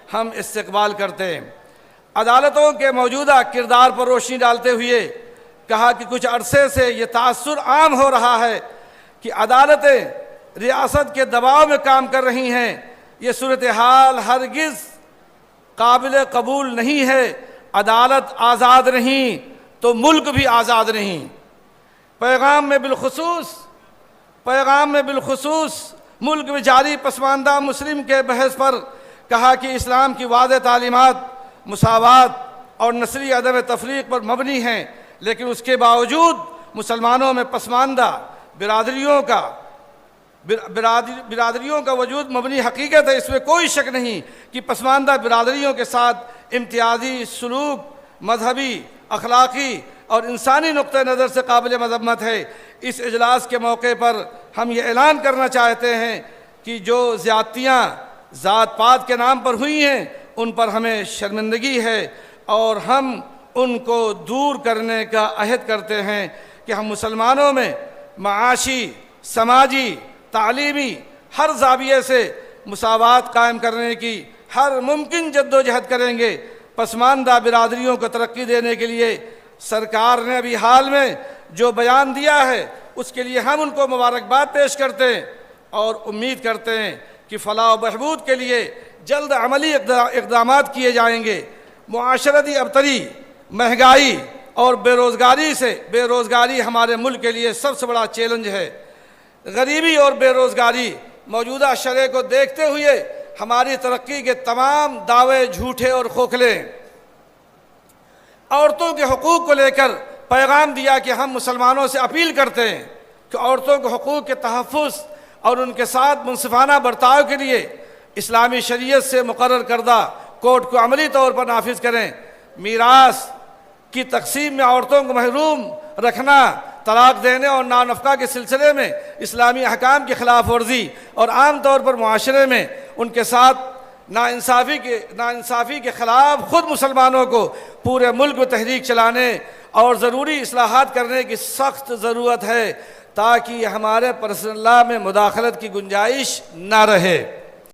हम इस्तकबाल करते हैं। अदालतों के मौजूदा किरदार पर रोशनी डालते हुए कहा कि कुछ अरसे से ये तासुर आम हो रहा है कि अदालतें रियासत के दबाव में काम कर रही हैं। ये सूरत हाल हरगिज़ काबिल कबूल नहीं है। अदालत आज़ाद नहीं तो मुल्क भी आज़ाद नहीं। पैगाम में बिलखुसूस मुल्क में जारी पसमानदा मुस्लिम के बहस पर कहा कि इस्लाम की वाज़ेह तालीमात मुसावात और नस्ली अदम तफरीक पर मबनी हैं, लेकिन उसके बावजूद मुसलमानों में पसमानदा बिरादरियों का वजूद मबनी हकीकत है। इसमें कोई शक नहीं कि पसमानदा बिरादरियों के साथ इम्तियाजी सलूक मजहबी, अखलाक़ी और इंसानी नुक्ते नज़र से काबिल मज़म्मत है। इस इजलास के मौके पर हम ये ऐलान करना चाहते हैं कि जो ज़्यादतियाँ ज़ात पात के नाम पर हुई हैं उन पर हमें शर्मिंदगी है और हम उनको दूर करने का अहद करते हैं कि हम मुसलमानों में माशी, समाजी, तालीमी हर ज़ाविये से मुसावात कायम करने की हर मुमकिन जद्दोजहद करेंगे। पसमानदा बिरादरियों को तरक्की देने के लिए सरकार ने अभी हाल में जो बयान दिया है उसके लिए हम उनको मुबारकबाद पेश करते हैं और उम्मीद करते हैं कि फलाह व बहबूद के लिए जल्द अमली इक़दामात किए जाएंगे। मुआशरती अबतरी, महंगाई और बेरोज़गारी हमारे मुल्क के लिए सबसे बड़ा चैलेंज है। गरीबी और बेरोज़गारी मौजूदा शरह को देखते हुए हमारी तरक्की के तमाम दावे झूठे और खोखले। औरतों के हकूक़ को लेकर पैगाम दिया कि हम मुसलमानों से अपील करते हैं कि औरतों के हकूक़ के तहफ़्फ़ुज़ और उनके साथ मुनसिफ़ाना बर्ताव के लिए इस्लामी शरीयत से मुकर्रर करदा कोड को अमली तौर पर नाफिज करें। मीरास की तकसीम में औरतों को महरूम रखना, तलाक देने और नानफ़क़ा के सिलसिले में इस्लामी अहकाम की खिलाफ वर्जी और आम तौर पर मुआशरे में उनके साथ नाइंसाफ़ी के ख़िलाफ़ ख़ुद मुसलमानों को पूरे मुल्क में तहरीक चलाने और ज़रूरी इस्लाहात करने की सख्त ज़रूरत है ताकि हमारे पर्सनल लॉ में मुदाखलत की गुंजाइश ना रहे।